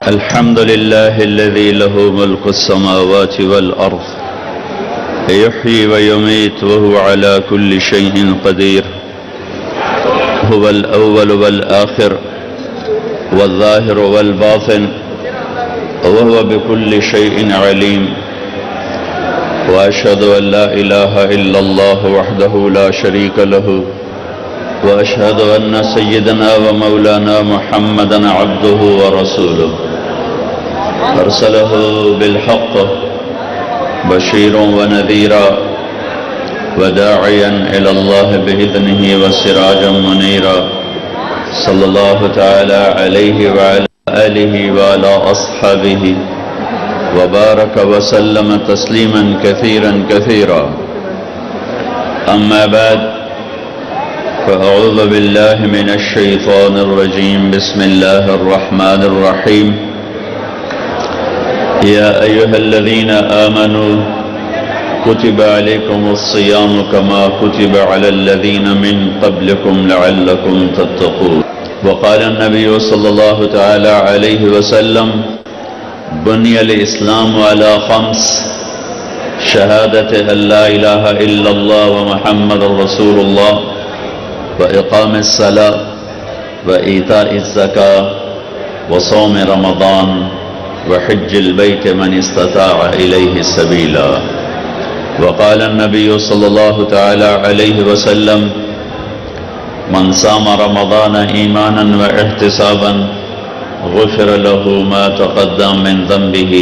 الحمد لله الذي له ملك السماوات والأرض يحيي ويميت وهو على كل شيء قدير. هو الأول والآخر والظاهر والباطن وهو بكل شيء عليم. وأشهد أن لا إله إلا الله وحده لا شريك له وأشهد أن سيدنا ومولانا محمدا عبده ورسوله أرسله بالحق بشيرا ونذيرا وداعيا إلى الله بإذنه وسراجا منيرا صلى الله تعالى عليه وعلى آله وعلى أصحابه وبارك وسلم تسليما كثيرا كثيرا. أما بعد فأعوذ بالله من الشيطان الرجيم. بسم الله الرحمن الرحيم. يا أيها الذين آمنوا كتب عليكم الصيام كما كتب على الذين من قبلكم لعلكم تتقون. وقال النبي صلى الله تعالى عليه وسلم بني الإسلام على خمس: شهادة أن لا إله إلا الله ومحمد رسول الله وإقام الصلاة وإيتاء الزكاة وصوم رمضان وحج البيت من استطاع إليه سبيلا. وقال النبي صلى الله تعالى عليه وسلم من صام رمضان إيمانا واحتسابا غفر له ما تقدم من ذنبه.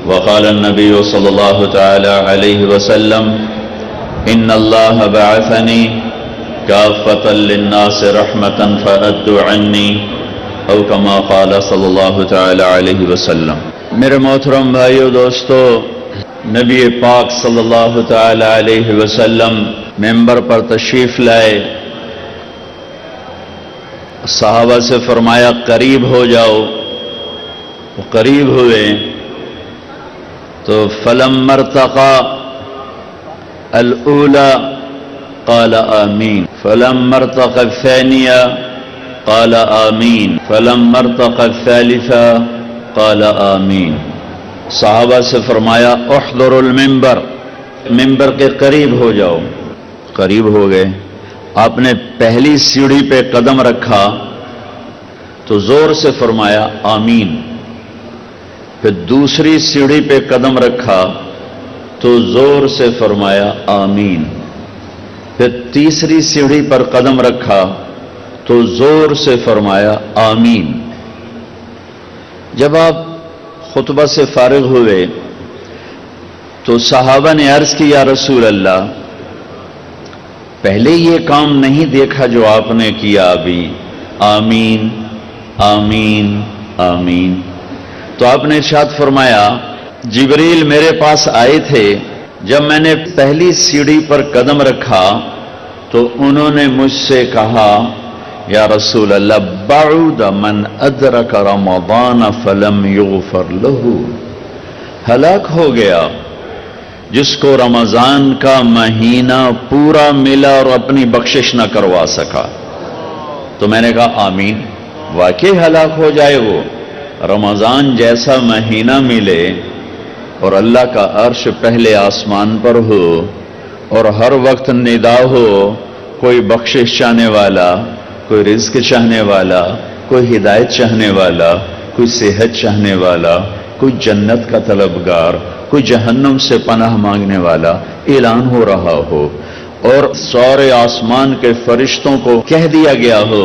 وقال النبي صلى الله تعالى عليه وسلم إن الله بعثني كافة للناس رحمة فأدوا عني او كما قال صلی اللہ تعالی علیہ وسلم. میرے محترم بھائیو دوستو، نبی پاک صلی اللہ تعالی علیہ وسلم ممبر پر تشریف لائے، صحابہ سے فرمایا قریب ہو جاؤ. وہ قریب ہوئے تو فلما ارتقى الاولى قال آمین، فلما ارتقى الثانیہ قال آمین، فلما ارتقى الثالثة قال آمین. صحابہ سے فرمایا احضروا المنبر، ممبر کے قریب ہو جاؤ. قریب ہو گئے. آپ نے پہلی سیڑھی پہ قدم رکھا تو زور سے فرمایا آمین. پھر دوسری سیڑھی پہ قدم رکھا تو زور سے فرمایا آمین. پھر تیسری سیڑھی پر قدم رکھا تو زور سے فرمایا آمین. جب آپ خطبہ سے فارغ ہوئے تو صحابہ نے عرض کی یا رسول اللہ، پہلے یہ کام نہیں دیکھا جو آپ نے کیا ابھی، آمین آمین آمین. تو آپ نے ارشاد فرمایا جبریل میرے پاس آئے تھے، جب میں نے پہلی سیڑھی پر قدم رکھا تو انہوں نے مجھ سے کہا یا رسول اللہ بعد من ادرک رمضان فلم یغفر له، ہلاک ہو گیا جس کو رمضان کا مہینہ پورا ملا اور اپنی بخشش نہ کروا سکا. تو میں نے کہا آمین. واقعی ہلاک ہو جائے وہ، رمضان جیسا مہینہ ملے اور اللہ کا عرش پہلے آسمان پر ہو اور ہر وقت ندا ہو، کوئی بخشش چاہنے والا، کوئی رزق چاہنے والا، کوئی ہدایت چاہنے والا، کوئی صحت چاہنے والا، کوئی جنت کا طلبگار، کوئی جہنم سے پناہ مانگنے والا اعلان ہو رہا ہو اور سارے آسمان کے فرشتوں کو کہہ دیا گیا ہو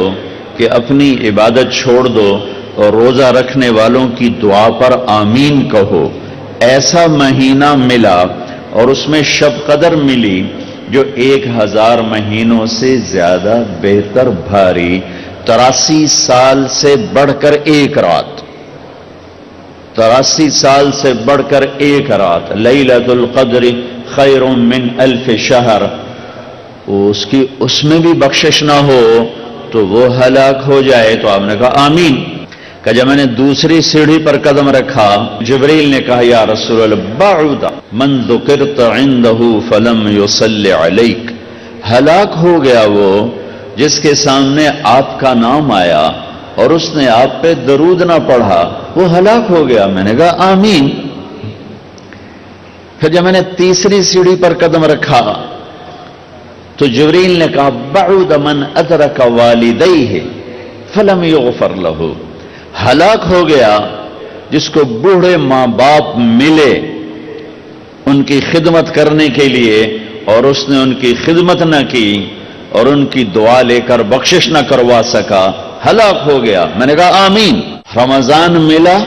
کہ اپنی عبادت چھوڑ دو اور روزہ رکھنے والوں کی دعا پر آمین کہو. ایسا مہینہ ملا اور اس میں شب قدر ملی جو 1000 مہینوں سے زیادہ بہتر بھاری، 83 سال سے بڑھ کر ایک رات، 83 سال سے بڑھ کر ایک رات. لیلۃ القدر خیر من 1000 شہر. اس میں بھی بخشش نہ ہو تو وہ ہلاک ہو جائے. تو آپ نے کہا آمین. کہ جب میں نے دوسری سیڑھی پر قدم رکھا جبریل نے کہا یا رسول اللہ بعد من ذکرت عنده فلم يصلی علیک، ہلاک ہو گیا وہ جس کے سامنے آپ کا نام آیا اور اس نے آپ پہ درود نہ پڑھا، وہ ہلاک ہو گیا۔ میں نے کہا آمین۔ پھر جب میں نے تیسری سیڑھی پر قدم رکھا تو جبریل نے کہا بعد من ادرک والدیہ فلم یغفر لہ، ہلاک ہو گیا جس کو بوڑھے ماں باپ ملے ان کی خدمت کرنے کے لیے اور اس نے ان کی خدمت نہ کی اور ان کی دعا لے کر بخشش نہ کروا سکا، ہلاک ہو گیا۔ میں نے کہا آمین۔ رمضان ملا،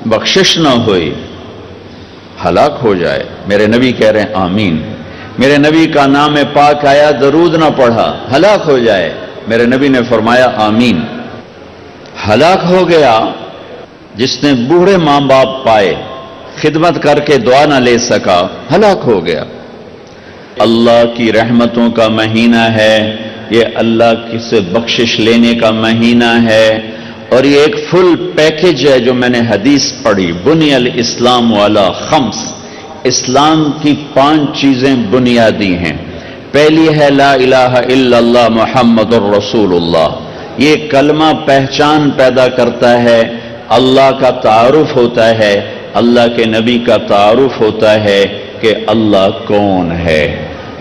بخشش نہ ہوئی، ہلاک ہو جائے۔ میرے نبی کہہ رہے ہیں آمین۔ میرے نبی کا نام پاک آیا، درود نہ پڑھا، ہلاک ہو جائے۔ میرے نبی نے فرمایا آمین۔ ہلاک ہو گیا جس نے بوڑھے ماں باپ پائے، خدمت کر کے دعا نہ لے سکا، ہلاک ہو گیا۔ اللہ کی رحمتوں کا مہینہ ہے، یہ اللہ کی سے بخشش لینے کا مہینہ ہے، اور یہ ایک فل پیکج ہے جو میں نے حدیث پڑھی، بنی الاسلام والا خمس، اسلام کی 5 چیزیں بنیادی ہیں۔ پہلی ہے لا الہ الا اللہ محمد الرسول اللہ، یہ کلمہ پہچان پیدا کرتا ہے، اللہ کا تعارف ہوتا ہے، اللہ کے نبی کا تعارف ہوتا ہے کہ اللہ کون ہے۔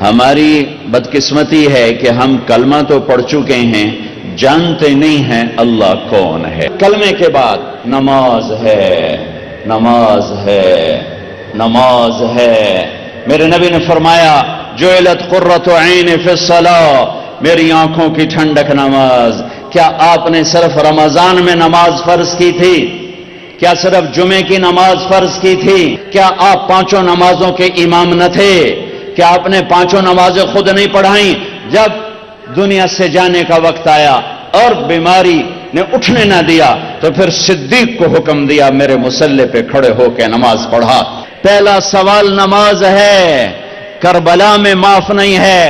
ہماری بدقسمتی ہے کہ ہم کلمہ تو پڑھ چکے ہیں، جانتے نہیں ہیں اللہ کون ہے۔ کلمے کے بعد نماز ہے، نماز ہے، نماز ہے۔ میرے نبی نے فرمایا جعلت قرۃ عین فی الصلاۃ، میری آنکھوں کی ٹھنڈک نماز۔ کیا آپ نے صرف رمضان میں نماز فرض کی تھی؟ کیا صرف جمعے کی نماز فرض کی تھی؟ کیا آپ 5 نمازوں کے امام نہ تھے؟ کیا آپ نے 5 نمازیں خود نہیں پڑھائیں؟ جب دنیا سے جانے کا وقت آیا اور بیماری نے اٹھنے نہ دیا تو پھر صدیق کو حکم دیا میرے مصلی پہ کھڑے ہو کے نماز پڑھا۔ پہلا سوال نماز ہے۔ کربلا میں معاف نہیں ہے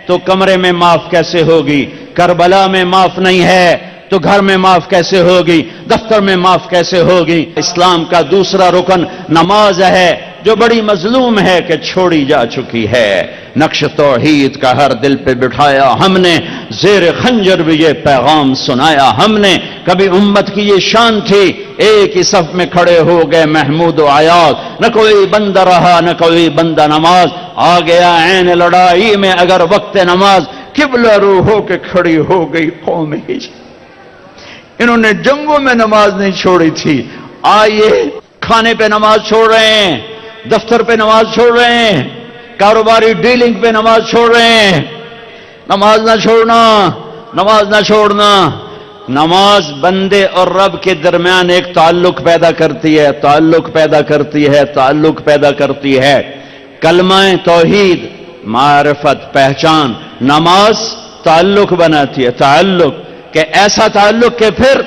تو کمرے میں معاف کیسے ہوگی؟ کربلا میں معاف نہیں ہے تو گھر میں معاف کیسے ہوگی؟ دفتر میں معاف کیسے ہوگی؟ اسلام کا دوسرا رکن نماز ہے، جو بڑی مظلوم ہے کہ چھوڑی جا چکی ہے۔ نقش توحید کا ہر دل پہ بٹھایا ہم نے، زیر خنجر بھی یہ پیغام سنایا ہم نے۔ کبھی امت کی یہ شان تھی، ایک ہی صف میں کھڑے ہو گئے محمود و عیاض، نہ کوئی بندہ رہا نہ کوئی بندہ نماز۔ آ گیا عین لڑائی میں اگر وقت نماز، قبلہ رو ہو کے کھڑی ہو گئی قوم ہجر۔ انہوں نے جنگوں میں نماز نہیں چھوڑی تھی، آئیے کھانے پہ نماز چھوڑ رہے ہیں، دفتر پہ نماز چھوڑ رہے ہیں، کاروباری ڈیلنگ پہ نماز چھوڑ رہے ہیں۔ نماز نہ چھوڑنا، نماز نہ چھوڑنا۔ نماز بندے اور رب کے درمیان ایک تعلق پیدا کرتی ہے، تعلق پیدا کرتی ہے، تعلق پیدا کرتی ہے۔ کلمہ توحید، معرفت، پہچان، نماز تعلق بناتی ہے، تعلق، کہ ایسا تعلق کہ پھر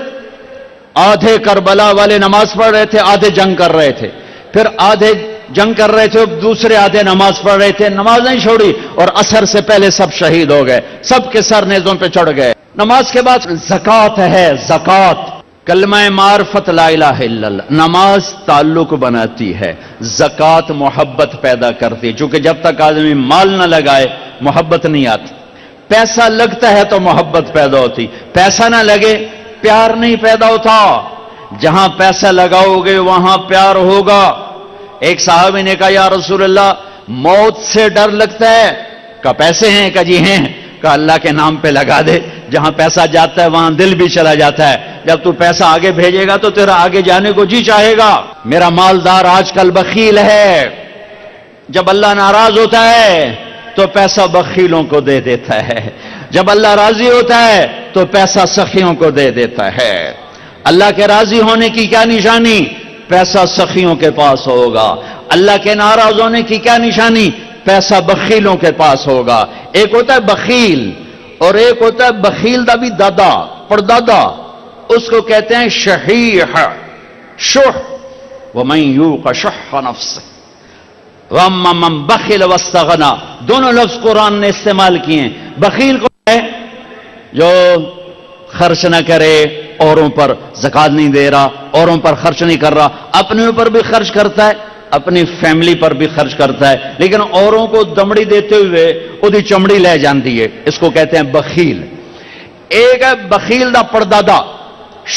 آدھے کربلا والے نماز پڑھ رہے تھے، آدھے جنگ کر رہے تھے، پھر آدھے جنگ کر رہے تھے، دوسرے آدھے نماز پڑھ رہے تھے، نماز نہیں چھوڑی، اور عصر سے پہلے سب شہید ہو گئے، سب کے سر نیزوں پہ چڑھ گئے۔ نماز کے بعد زکوٰۃ ہے، زکوٰۃ، کلمہ معرفت لا الہ الا اللہ۔ نماز تعلق بناتی ہے، زکوٰۃ محبت پیدا کرتی ہے، چونکہ جب تک آدمی مال نہ لگائے محبت نہیں آتی۔ پیسہ لگتا ہے تو محبت پیدا ہوتی، پیسہ نہ لگے پیار نہیں پیدا ہوتا۔ جہاں پیسہ لگاؤ گے وہاں پیار ہوگا۔ ایک صحابی نے کہا یا رسول اللہ موت سے ڈر لگتا ہے؟ کہا پیسے ہیں؟ کہا جی ہیں۔ کہا اللہ کے نام پہ لگا دے، جہاں پیسہ جاتا ہے وہاں دل بھی چلا جاتا ہے۔ جب تو پیسہ آگے بھیجے گا تو تیرا آگے جانے کو جی چاہے گا۔ میرا مالدار آج کل بخیل ہے، جب اللہ ناراض ہوتا ہے تو پیسہ بخیلوں کو دے دیتا ہے، جب اللہ راضی ہوتا ہے تو پیسہ سخیوں کو دے دیتا ہے۔ اللہ کے راضی ہونے کی کیا نشانی؟ پیسہ سخیوں کے پاس ہوگا۔ اللہ کے ناراض ہونے کی کیا نشانی؟ پیسہ بخیلوں کے پاس ہوگا۔ ایک ہوتا ہے بخیل اور ایک ہوتا ہے بخیل دا بھی دادا، پردادا، اس کو کہتے ہیں شحیح، شح، وَمَن یوق شح نفسہ وَأَمَّا مَن بَخِلَ وَاسْتَغْنَىٰ، دونوں لفظ قرآن نے استعمال کیے ہیں۔ بخیل کو ہے جو خرچ نہ کرے، اوروں پر زکوٰۃ نہیں دے رہا، اوروں پر خرچ نہیں کر رہا، اپنے اوپر بھی خرچ کرتا ہے، اپنی فیملی پر بھی خرچ کرتا ہے، لیکن اوروں کو دمڑی دیتے ہوئے اودی چمڑی لے جاندی ہے، اس کو کہتے ہیں بخیل۔ ایک ہے بخیل دا پردادا،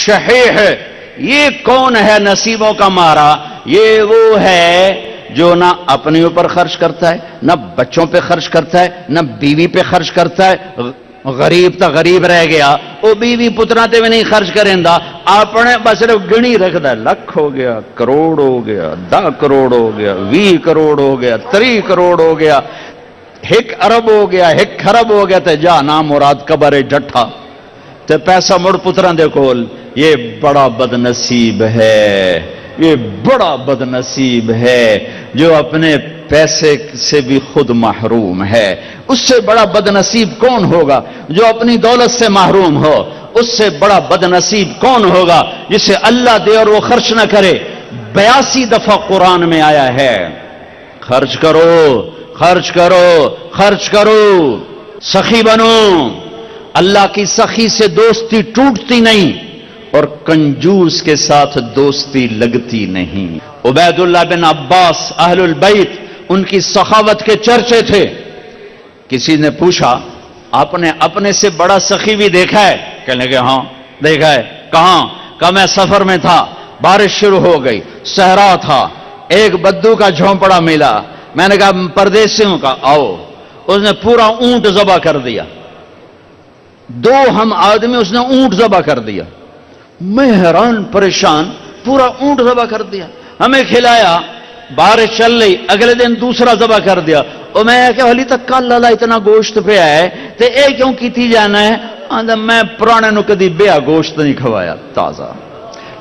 شحیح ہے، یہ کون ہے نصیبوں کا مارا؟ یہ وہ ہے جو نہ اپنے اوپر خرچ کرتا ہے، نہ بچوں پہ خرچ کرتا ہے، نہ بیوی پہ خرچ کرتا ہے۔ غریب تا غریب رہ گیا، وہ بیوی پترا تے بھی نہیں خرچ کریں دا، اپنے بس صرف گنی رکھتا ہے، لاکھ ہو گیا، کروڑ ہو گیا، 10 کروڑ ہو گیا، 20 کروڑ ہو گیا، 30 کروڑ ہو گیا، 1 ارب ہو گیا، 1 خرب ہو گیا، تے جا نام مراد قبر ڈٹھا تے پیسہ مڑ پترا دے کول۔ یہ بڑا بد نصیب ہے، یہ بڑا بد نصیب ہے جو اپنے پیسے سے بھی خود محروم ہے۔ اس سے بڑا بد نصیب کون ہوگا جو اپنی دولت سے محروم ہو؟ اس سے بڑا بد نصیب کون ہوگا جسے اللہ دے اور وہ خرچ نہ کرے؟ 82 دفعہ قرآن میں آیا ہے، خرچ کرو، خرچ کرو، خرچ کرو، سخی بنو۔ اللہ کی سخی سے دوستی ٹوٹتی نہیں اور کنجوس کے ساتھ دوستی لگتی نہیں۔ عبید اللہ بن عباس اہل البیت، ان کی سخاوت کے چرچے تھے۔ کسی نے پوچھا آپ نے اپنے سے بڑا سخی بھی دیکھا ہے؟ کہنے لگے ہاں دیکھا ہے۔ کہاں؟ کہا میں سفر میں تھا، بارش شروع ہو گئی، صحرا تھا، ایک بدو کا جھونپڑا ملا، میں نے کہا پردیسی ہوں، کہا آؤ۔ اس نے پورا اونٹ ذبح کر دیا، 2 ہم آدمی، اس نے اونٹ ذبح کر دیا۔ میں حیران پریشان، پورا اونٹ ذبح کر دیا، ہمیں کھلایا، بارش چل رہی، اگلے دن دوسرا ذبح کر دیا۔ اور میں کہ حالی تک کل اللہ اتنا گوشت پہ آئے تے اے کیوں کیتی جانا ہے؟ میں پرانے نو کدی بیا گوشت نہیں کھوایا تازہ،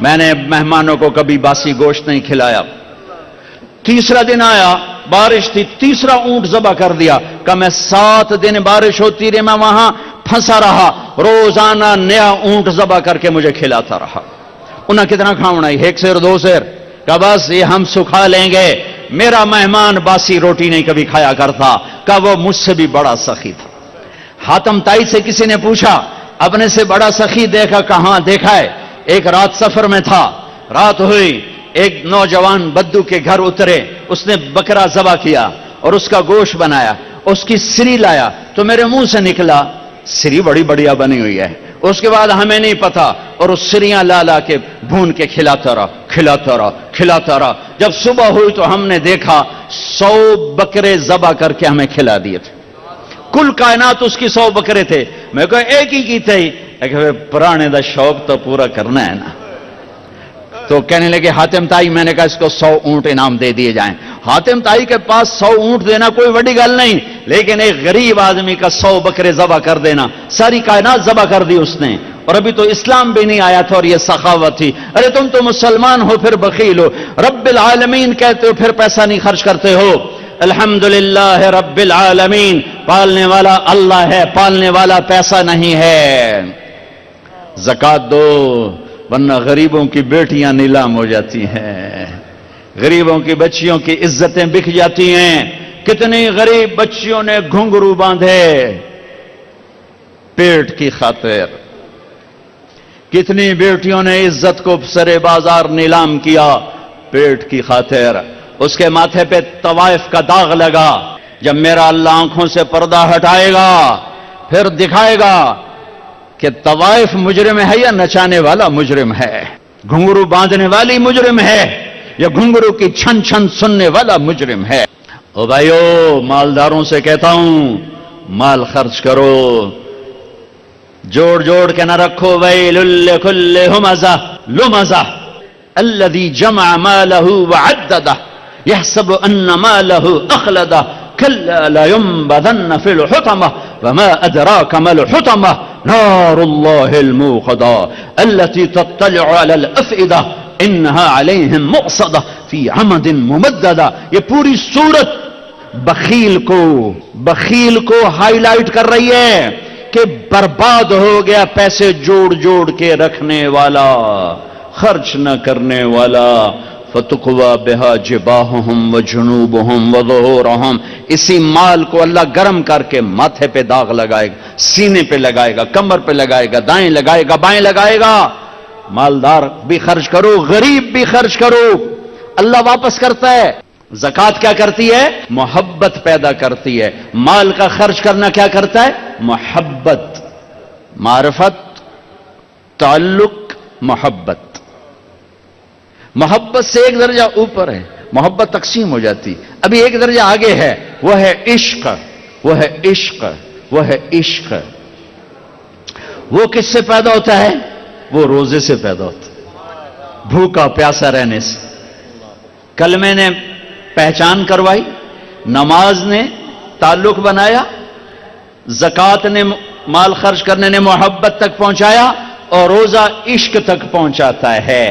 میں نے مہمانوں کو کبھی باسی گوشت نہیں کھلایا۔ تیسرا دن آیا، بارش تھی، تیسرا اونٹ ذبح کر دیا۔ کہ میں 7 دن بارش ہوتی رہی، میں وہاں پھنسا رہا، روزانہ نیا اونٹ ذبح کر کے مجھے کھلاتا رہا۔ انہیں کتنا کھاونا ہے؟ 1 سیر 2 سیر؟ کہ بس یہ ہم سکھا لیں گے۔ میرا مہمان باسی روٹی نہیں کبھی کھایا کرتا، کہ وہ مجھ سے بھی بڑا سخی تھا۔ حاتم تائی سے کسی نے پوچھا اپنے سے بڑا سخی دیکھا؟ کہاں دیکھا ہے؟ ایک رات سفر میں تھا، رات ہوئی، ایک نوجوان بدو کے گھر اترے، اس نے بکرا ذبح کیا اور اس کا گوشت بنایا، اس کی سری لایا تو میرے منہ سے نکلا سری بڑی بڑھیا بنی ہوئی ہے۔ اس کے بعد ہمیں نہیں پتا، اور اس سریاں لا لا کے بھون کے کھلاتا رہا، کھلاتا رہا، کھلاتا رہا۔ جب صبح ہوئی تو ہم نے دیکھا 100 بکرے ذبح کر کے ہمیں کھلا دیے تھے۔ کل کائنات اس کی 100 بکرے تھے، میں کہا ایک ہی کی تھی، پرانے دا شوق تو پورا کرنا ہے نا۔ تو کہنے لگے حاتم تائی، میں نے کہا اس کو 100 اونٹ انعام دے دیے جائیں۔ حاتم تائی کے پاس 100 اونٹ دینا کوئی بڑی گل نہیں، لیکن ایک غریب آدمی کا 100 بکرے ذبح کر دینا، ساری کائنات ذبح کر دی اس نے، اور ابھی تو اسلام بھی نہیں آیا تھا اور یہ سخاوت تھی۔ ارے تم تو مسلمان ہو پھر بخیل ہو، رب العالمین کہتے ہو پھر پیسہ نہیں خرچ کرتے ہو۔ الحمدللہ رب العالمین، پالنے والا اللہ ہے، پالنے والا پیسہ نہیں ہے۔ زکات دو، ورنہ غریبوں کی بیٹیاں نیلام ہو جاتی ہیں، غریبوں کی بچیوں کی عزتیں بک جاتی ہیں۔ کتنی غریب بچیوں نے گھنگرو باندھے پیٹ کی خاطر، کتنی بیٹیوں نے عزت کو سرے بازار نیلام کیا پیٹ کی خاطر۔ اس کے ماتھے پہ طوائف کا داغ لگا۔ جب میرا اللہ آنکھوں سے پردہ ہٹائے گا پھر دکھائے گا کہ طوائف مجرم ہے یا نچانے والا مجرم ہے، گھنگرو باندھنے والی مجرم ہے یا گھنگرو کی چھن چھن سننے والا مجرم ہے۔ او بھائیو، مالداروں سے کہتا ہوں مال خرچ کرو، جوڑ جوڑ کے نہ رکھو۔ ویل لکل ہمزہ لمزہ الذی جمع مالہ وعددہ یحسب ان مالہ اخلدہ کلا لینبذن فی الحطمہ وما ادراک ما الحطمہ نار اللہ الموقدہ التي تطلع على الافئدہ انہا علیہم مؤصدہ فی عمد ممددہ۔ یہ پوری سورت بخیل کو ہائی لائٹ کر رہی ہے کہ برباد ہو گیا پیسے جوڑ جوڑ کے رکھنے والا، خرچ نہ کرنے والا۔ فَتُقْوَى بِهَا جِبَاهُهُمْ وَجُنُوبُهُمْ وَظُهُورُهُمْ، اسی مال کو اللہ گرم کر کے ماتھے پہ داغ لگائے گا، سینے پہ لگائے گا، کمر پہ لگائے گا، دائیں لگائے گا، بائیں لگائے گا۔ مالدار بھی خرچ کرو، غریب بھی خرچ کرو، اللہ واپس کرتا ہے۔ زکوٰۃ کیا کرتی ہے؟ محبت پیدا کرتی ہے۔ مال کا خرچ کرنا کیا کرتا ہے؟ محبت، معرفت، تعلق، محبت۔ محبت سے ایک درجہ اوپر ہے، محبت تقسیم ہو جاتی، ابھی ایک درجہ آگے ہے، وہ ہے عشق، وہ ہے عشق، وہ ہے عشق۔ وہ کس سے پیدا ہوتا ہے؟ وہ روزے سے پیدا ہوتا ہے، بھوکا پیاسا رہنے سے۔ کلمے نے پہچان کروائی، نماز نے تعلق بنایا، زکوٰۃ نے مال خرچ کرنے نے محبت تک پہنچایا، اور روزہ عشق تک پہنچاتا ہے۔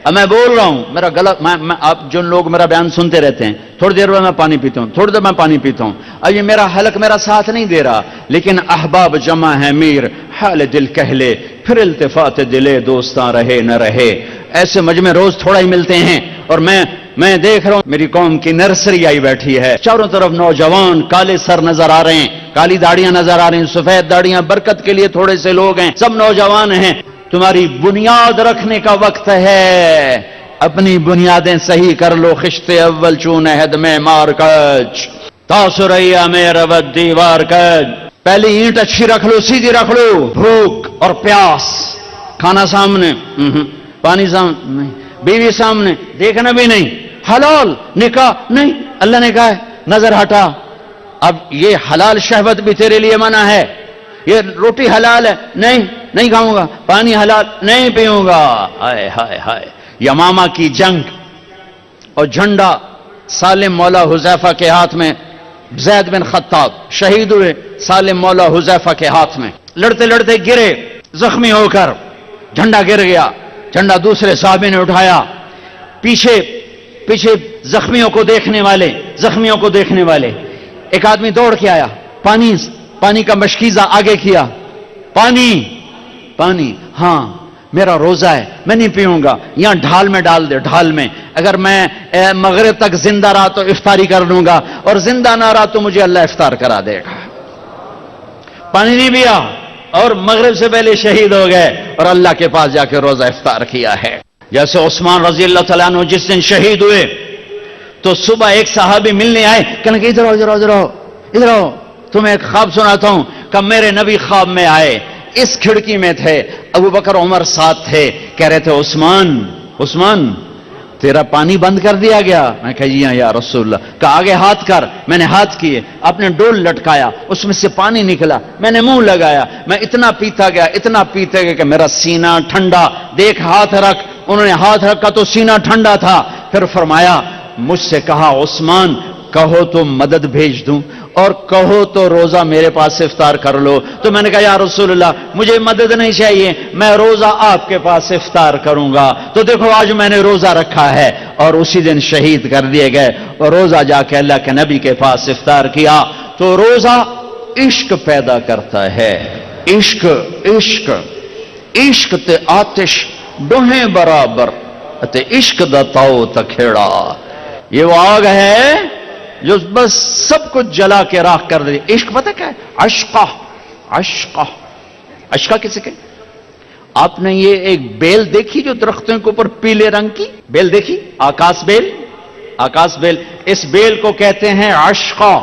اب میں بول رہا ہوں، میرا غلط، آپ جو لوگ میرا بیان سنتے رہتے ہیں، تھوڑی دیر بعد میں پانی پیتا ہوں، تھوڑی دیر میں پانی پیتا ہوں، اب یہ میرا حلق میرا ساتھ نہیں دے رہا، لیکن احباب جمع ہے میر، حال دل کہہ لے، پھر التفات دلے دوستاں رہے نہ رہے۔ ایسے مجمع روز تھوڑا ہی ملتے ہیں، اور میں دیکھ رہا ہوں میری قوم کی نرسری آئی بیٹھی ہے، چاروں طرف نوجوان کالے سر نظر آ رہے ہیں، کالی داڑیاں نظر آ رہی ہیں، سفید داڑیاں، برکت کے لیے تھوڑے سے لوگ ہیں، سب نوجوان ہیں۔ تمہاری بنیاد رکھنے کا وقت ہے، اپنی بنیادیں صحیح کر لو، خشت اول چون عہد میں مار کج، تاثریا میں رود دیوار کج۔ پہلی اینٹ اچھی رکھ لو، سیدھی رکھ لو، بھوک اور پیاس، کھانا سامنے، پانی سامنے، بیوی سامنے، دیکھنا بھی نہیں، حلال نکاح نہیں، اللہ نے کہا ہے نظر ہٹا۔ اب یہ حلال شہوت بھی تیرے لیے منع ہے، یہ روٹی حلال ہے، نہیں کھاؤں گا، پانی حلال نہیں پیوں گا۔ ہائے ہائے ہائے، یمامہ کی جنگ، اور جھنڈا سالم مولا حذیفہ کے ہاتھ میں، زید بن خطاب شہید ہوئے سالم مولا حذیفہ کے ہاتھ میں، لڑتے لڑتے گرے زخمی ہو کر، جھنڈا گر گیا، جھنڈا دوسرے صحابی نے اٹھایا، پیچھے زخمیوں کو دیکھنے والے ایک آدمی دوڑ کے آیا، پانی کا مشکیزہ آگے کیا، پانی، ہاں میرا روزہ ہے، میں نہیں پیوں گا، یہاں ڈھال میں ڈال دے، ڈھال میں، اگر میں مغرب تک زندہ رہا تو افطاری کر لوں گا، اور زندہ نہ رہا تو مجھے اللہ افطار کرا دے گا۔ پانی نہیں پیا اور مغرب سے پہلے شہید ہو گئے، اور اللہ کے پاس جا کے روزہ افطار کیا ہے۔ جیسے عثمان رضی اللہ تعالیٰ عنہ جس دن شہید ہوئے تو صبح ایک صحابی ملنے آئے، کہنے کہ ادھر آؤ، تمہیں ایک خواب سناتا ہوں کہ میرے نبی خواب میں آئے، اس کھڑکی میں تھے، ابو بکر عمر ساتھ تھے، کہہ رہے تھے عثمان تیرا پانی بند کر دیا گیا؟ میں کہا جی ہاں یا رسول اللہ۔ کہا آگے ہاتھ کر، میں نے ہاتھ کیے، آپ نے ڈول لٹکایا، اس میں سے پانی نکلا، میں نے منہ لگایا، میں اتنا پیتا گیا کہ میرا سینہ ٹھنڈا، دیکھ ہاتھ رکھ، انہوں نے ہاتھ رکھا تو سینہ ٹھنڈا تھا، پھر فرمایا مجھ سے کہا عثمان کہو تو مدد بھیج دوں، اور کہو تو روزہ میرے پاس سے افطار کر لو۔ تو میں نے کہا یا رسول اللہ مجھے مدد نہیں چاہیے، میں روزہ آپ کے پاس سے افطار کروں گا۔ تو دیکھو آج میں نے روزہ رکھا ہے، اور اسی دن شہید کر دیے گئے، اور روزہ جا کے اللہ کے نبی کے پاس افطار کیا۔ تو روزہ عشق پیدا کرتا ہے، عشق تے آتش دوہیں برابر، تے عشق دا تاؤ تکھیڑا، یہ وہ آگ ہے جو بس سب کچھ جلا کے راکھ کر دے۔ عشق پتہ کیا ہے؟ عشقہ کسے کہ آپ نے یہ ایک بیل دیکھی جو درختوں کے اوپر پیلے رنگ کی بیل دیکھی؟ آکاش بیل، اس بیل کو کہتے ہیں عشقہ۔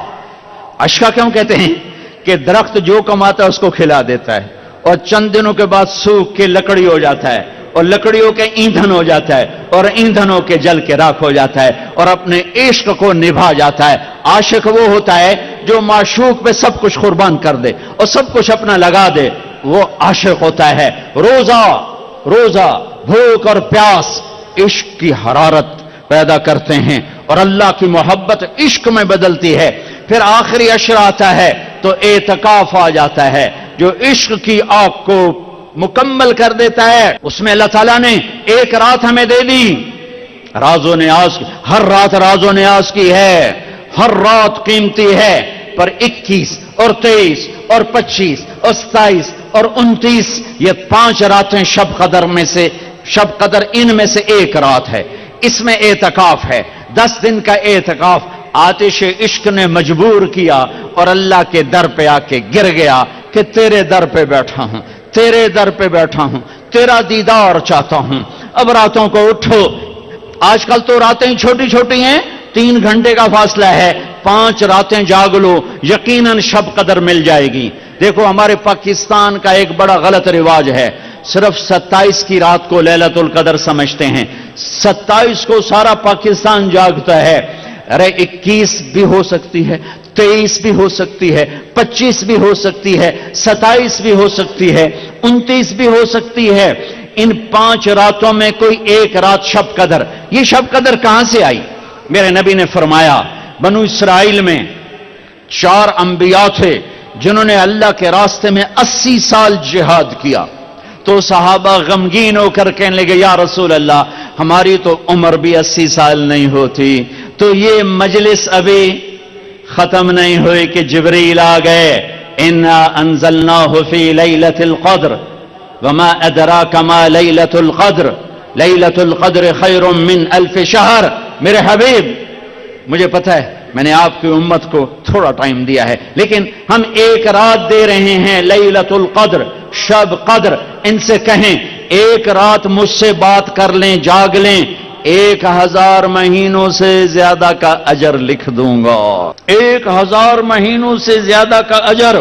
عشقہ کیوں کہتے ہیں؟ کہ درخت جو کماتا ہے اس کو کھلا دیتا ہے، اور چند دنوں کے بعد سوکھ کے لکڑی ہو جاتا ہے، اور لکڑیوں کے ایندھن ہو جاتا ہے، اور ایندھنوں کے جل کے راکھ ہو جاتا ہے، اور اپنے عشق کو نبھا جاتا ہے۔ عاشق وہ ہوتا ہے جو معشوق پہ سب کچھ قربان کر دے اور سب کچھ اپنا لگا دے، وہ عاشق ہوتا ہے۔ روزہ بھوک اور پیاس عشق کی حرارت پیدا کرتے ہیں، اور اللہ کی محبت عشق میں بدلتی ہے۔ پھر آخری عشر آتا ہے تو اعتکاف آ جاتا ہے جو عشق کی آگ کو مکمل کر دیتا ہے۔ اس میں اللہ تعالیٰ نے ایک رات ہمیں دے دی، راز و نیاز کی، ہر رات راز و نیاز کی ہے، ہر رات قیمتی ہے، پر 21 اور 23 اور 25 اور 27 اور 29 یہ 5 راتیں شب قدر ان میں سے ایک رات ہے، اس میں اعتکاف ہے۔ 10 دن کا اعتکاف آتش عشق نے مجبور کیا، اور اللہ کے در پہ آ کے گر گیا کہ تیرے در پہ بیٹھا ہوں، تیرا دیدار چاہتا ہوں۔ اب راتوں کو اٹھو، آج کل تو راتیں چھوٹی چھوٹی ہیں، 3 گھنٹے کا فاصلہ ہے، 5 راتیں جاگ لو، یقیناً شب قدر مل جائے گی۔ دیکھو ہمارے پاکستان کا ایک بڑا غلط رواج ہے، صرف 27 کی رات کو لیلۃ القدر سمجھتے ہیں. 27 کو سارا پاکستان جاگتا ہے. ارے 21 بھی ہو سکتی ہے، 23 بھی ہو سکتی ہے، 25 بھی ہو سکتی ہے، 27 بھی ہو سکتی ہے، 29 بھی ہو سکتی ہے. ان 5 راتوں میں کوئی ایک رات شب قدر. یہ شب قدر کہاں سے آئی؟ میرے نبی نے فرمایا بنو اسرائیل میں 4 انبیاء تھے جنہوں نے اللہ کے راستے میں 80 سال جہاد کیا. تو صحابہ غمگین ہو کر کہنے لگے یا رسول اللہ ہماری تو عمر بھی 80 سال نہیں ہوتی، تو یہ مجلس ابھی ختم نہیں ہوئی کہ جبریل آ گئے. انا انزلناہ فی لیلۃ القدر وما ادراک ما لیلۃ القدر لیلۃ القدر خیر من 1000 شہر. میرے حبیب مجھے پتہ ہے میں نے آپ کی امت کو تھوڑا ٹائم دیا ہے، لیکن ہم ایک رات دے رہے ہیں لیلۃ القدر، شب قدر. ان سے کہیں ایک رات مجھ سے بات کر لیں، جاگ لیں، 1000 مہینوں سے زیادہ کا اجر لکھ دوں گا. 1000 مہینوں سے زیادہ کا اجر،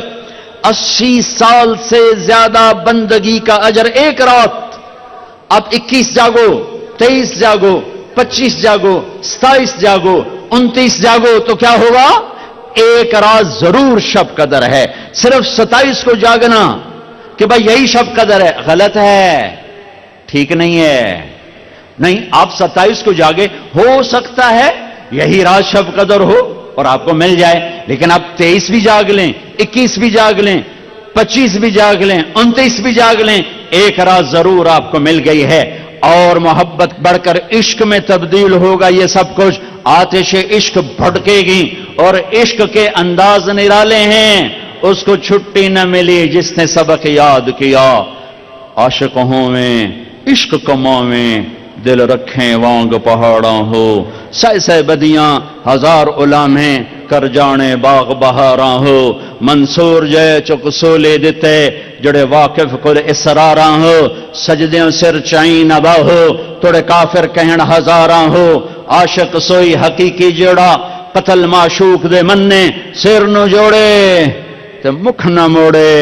80 سال سے زیادہ بندگی کا اجر ایک رات. اب 21 جاگو، 23 جاگو، 25 جاگو، 27 جاگو، 29 جاگو تو کیا ہوگا؟ ایک رات ضرور شب قدر ہے. صرف 27 کو جاگنا کہ بھائی یہی شب قدر ہے، غلط ہے، ٹھیک نہیں ہے. نہیں، آپ 27 کو جاگے، ہو سکتا ہے یہی رات شب قدر ہو اور آپ کو مل جائے، لیکن آپ 23 بھی جاگ لیں، 21 بھی جاگ لیں، 25 بھی جاگ لیں، 29 بھی جاگ لیں، ایک رات ضرور آپ کو مل گئی ہے. اور محبت بڑھ کر عشق میں تبدیل ہوگا یہ سب کچھ. آتش عشق بھڑکے گی اور عشق کے انداز نرالے ہیں. اس کو چھٹی نہ ملی جس نے سبق یاد کیا. عاشق ہوں میں عشق کماں میں دل رکھیں وانگ پہاڑاں ہو. سہ بدیاں 1000 علامیں کر جانے باغ بہاراں ہو. منصور جے چک سولے دیتے جڑے واقف کل اسراراں ہو. سجدیوں سر چائیں نبا ہو توڑے کافر کہن ہزاراں ہو. عاشق سوئی حقیقی جڑا قتل معشوق دے مننے سر نو جوڑے تے مکھ نہ موڑے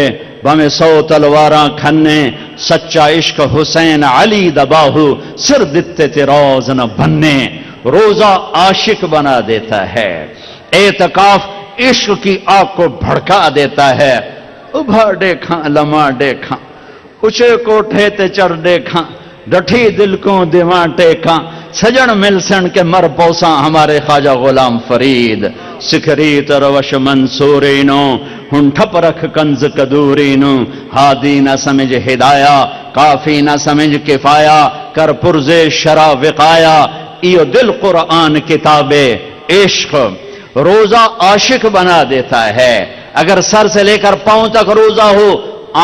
بھامے 100 تلواراں کھنے. سچا عشق حسین علی دباہو سر دتے تے روز نہ بننے. روزہ عاشق بنا دیتا ہے، اعتکاف عشق کی آگ کو بھڑکا دیتا ہے. ابھا دیکھاں لما دیکھاں اچھے کوٹھے تے چڑھ دیکھاں ڈٹھی دل کو دیواں ٹیکاں. سجن مل سن کے مر پوساں ہمارے خواجہ غلام فرید. سکھری تروش منصورینو ہن ٹھپ رکھ کنز کدورینو. ہادی نہ سمجھ ہدایا کافی نہ سمجھ کفایا کر پرزے شرع وقایا. ایو دل قرآن کتاب عشق روزہ عاشق بنا دیتا ہے. اگر سر سے لے کر پاؤں تک روزہ ہو،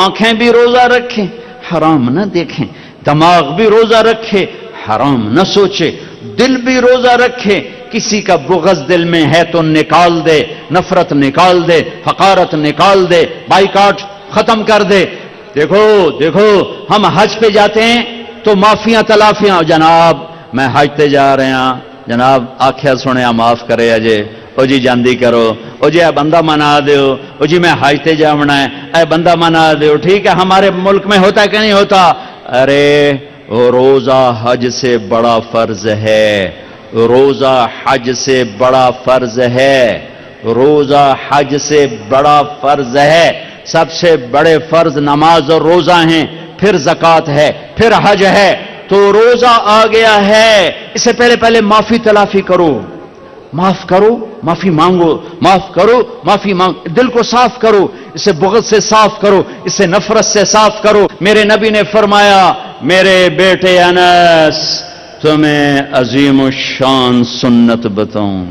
آنکھیں بھی روزہ رکھیں حرام نہ دیکھیں، دماغ بھی روزہ رکھے حرام نہ سوچے، دل بھی روزہ رکھے. کسی کا بغض دل میں ہے تو نکال دے، نفرت نکال دے، حقارت نکال دے، بائیکاٹ ختم کر دے. دیکھو دیکھو ہم حج پہ جاتے ہیں تو معافیاں تلافیاں. جناب میں حج تے جا رہے ہیں، جناب آکھیا سنیا معاف کرے اجے، او جی جاندی کرو، او جی اے بندہ منا دیو، او جی میں حج تے جاونا ہے، اے بندہ منا دیو. ٹھیک ہے ہمارے ملک میں ہوتا ہے کہ نہیں ہوتا؟ ارے روزہ حج سے بڑا فرض ہے، روزہ حج سے بڑا فرض ہے، روزہ حج سے بڑا فرض ہے. سب سے بڑے فرض نماز اور روزہ ہیں، پھر زکوٰۃ ہے، پھر حج ہے. تو روزہ آ گیا ہے، اس سے پہلے معافی تلافی کرو، معاف کرو معافی مانگو، معاف کرو معافی مانگو. دل کو صاف کرو، اسے بغض سے صاف کرو، اسے نفرت سے صاف کرو. میرے نبی نے فرمایا میرے بیٹے انس تمہیں عظیم الشان سنت بتاؤں،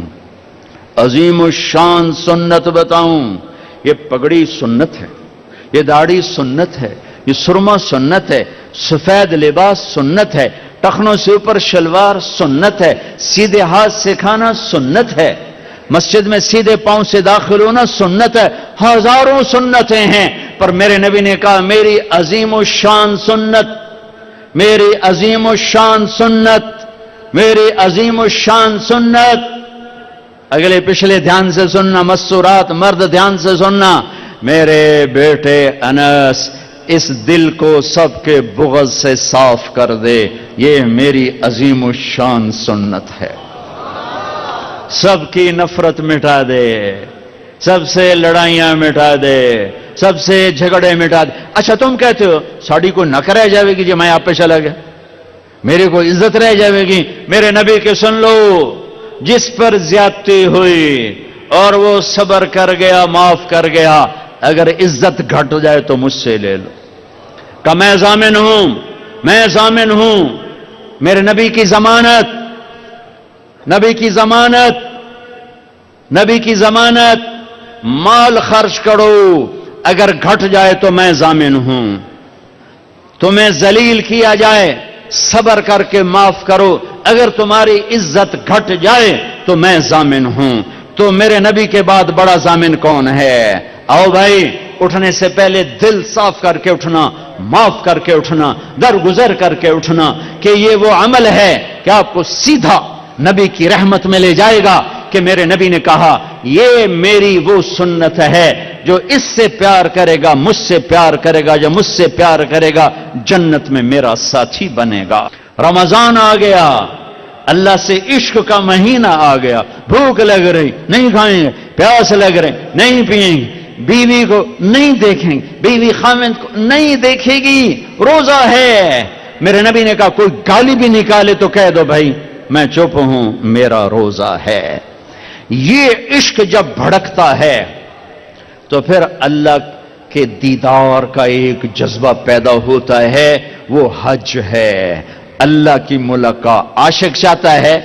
عظیم الشان سنت بتاؤں. یہ پگڑی سنت ہے، یہ داڑھی سنت ہے، یہ سرما سنت ہے، سفید لباس سنت ہے، ٹخنوں سے اوپر شلوار سنت ہے، سیدھے ہاتھ سے کھانا سنت ہے، مسجد میں سیدھے پاؤں سے داخل ہونا سنت ہے. ہزاروں سنتیں ہیں، پر میرے نبی نے کہا میری عظیم الشان سنت، میری عظیم الشان سنت، میری عظیم الشان سنت. اگلے پچھلے دھیان سے سننا، مستورات مرد دھیان سے سننا. میرے بیٹے انس اس دل کو سب کے بغض سے صاف کر دے، یہ میری عظیم الشان سنت ہے۔ سب کی نفرت مٹا دے، سب سے لڑائیاں مٹا دے، سب سے جھگڑے مٹا دے۔ اچھا تم کہتے ہو ساڑی کو نک رہ جائے گی جی میں آپ پہ چلا گیا، میرے کو عزت رہ جائے گی؟ میرے نبی کے سن لو، جس پر زیادتی ہوئی اور وہ صبر کر گیا، معاف کر گیا، اگر عزت گھٹ جائے تو مجھ سے لے لو کہ میں ضامن ہوں، میں ضامن ہوں۔ میرے نبی کی ضمانت، نبی کی ضمانت، نبی کی ضمانت، مال خرچ کرو، اگر گھٹ جائے تو میں ضامن ہوں۔ تمہیں ذلیل کیا جائے، صبر کر کے معاف کرو، اگر تمہاری عزت گھٹ جائے تو میں ضامن ہوں۔ تو میرے نبی کے بعد بڑا ضامن کون ہے؟ آؤ بھائی، اٹھنے سے پہلے دل صاف کر کے اٹھنا، معاف کر کے اٹھنا، درگزر کر کے اٹھنا، کہ یہ وہ عمل ہے کہ آپ کو سیدھا نبی کی رحمت میں لے جائے گا، کہ میرے نبی نے کہا یہ میری وہ سنت ہے، جو اس سے پیار کرے گا مجھ سے پیار کرے گا، جو مجھ سے پیار کرے گا جنت میں میرا ساتھی بنے گا۔ رمضان آ گیا، اللہ سے عشق کا مہینہ آ گیا، بھوک لگ رہی نہیں کھائیں گے، پیاس لگ رہی نہیں پئیں گے، بیوی کو نہیں دیکھیں گے، بیوی خاوند کو نہیں دیکھے گی، روزہ ہے۔ میرے نبی نے کہا کوئی گالی بھی نکالے تو کہہ دو بھائی میں چپ ہوں، میرا روزہ ہے۔ یہ عشق جب بھڑکتا ہے تو پھر اللہ کے دیدار کا ایک جذبہ پیدا ہوتا ہے، وہ حج ہے، اللہ کی ملاقات۔ عاشق چاہتا ہے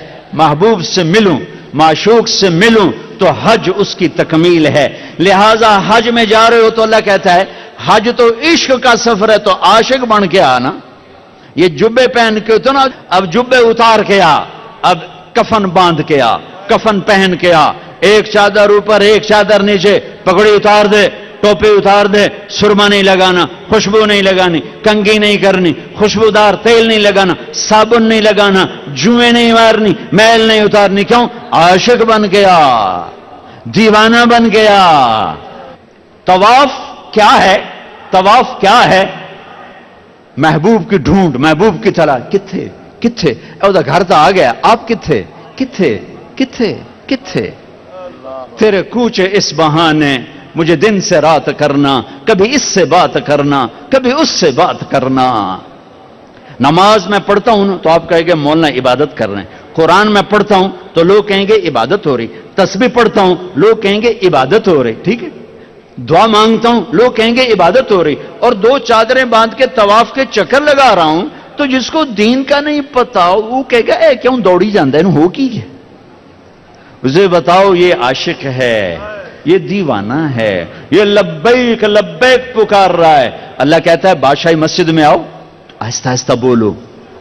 محبوب سے ملوں، معشوق سے ملوں، تو حج اس کی تکمیل ہے۔ لہذا حج میں جا رہے ہو تو اللہ کہتا ہے حج تو عشق کا سفر ہے، تو عاشق بن کے آنا۔ یہ جبے پہن کے تو نا، اب جبے اتار کے آ، اب کفن باندھ کے آ، کفن پہن کے آ، ایک چادر اوپر ایک چادر نیچے، پگڑی اتار دے، ٹوپی اتار دے، سرما نہیں لگانا، خوشبو نہیں لگانی، کنگھی نہیں کرنی، خوشبودار تیل نہیں لگانا، صابن نہیں لگانا، جوئیں نہیں مارنی، میل نہیں اتارنی۔ کیوں؟ عاشق بن گیا، دیوانہ بن گیا۔ طواف کیا ہے؟ طواف کیا ہے؟ محبوب کی ڈھونڈ، محبوب کی تلاش۔ کتھے کتھے؟ او دا گھر تو آ گیا، آپ کتھے کتھے کتھے کتھے؟ تیرے کوچے اس بہانے مجھے دن سے رات کرنا، کبھی اس سے بات کرنا، کبھی اس سے بات کرنا۔ نماز میں پڑھتا ہوں تو آپ کہیں گے مولانا عبادت کر رہے ہیں، قرآن میں پڑھتا ہوں تو لوگ کہیں گے عبادت ہو رہی، تسبیح پڑھتا ہوں لوگ کہیں گے عبادت ہو رہی، ٹھیک ہے، دعا مانگتا ہوں لوگ کہیں گے عبادت ہو رہی، اور دو چادریں باندھ کے طواف کے چکر لگا رہا ہوں، تو جس کو دین کا نہیں پتا وہ کہے گا اے کیوں دوڑی جاندہ ہے، ہو کی ہے؟ اسے بتاؤ یہ عاشق ہے، یہ دیوانہ ہے، یہ لبیک لبیک پکار رہا ہے۔ اللہ کہتا ہے بادشاہی مسجد میں آؤ، آہستہ آہستہ بولو،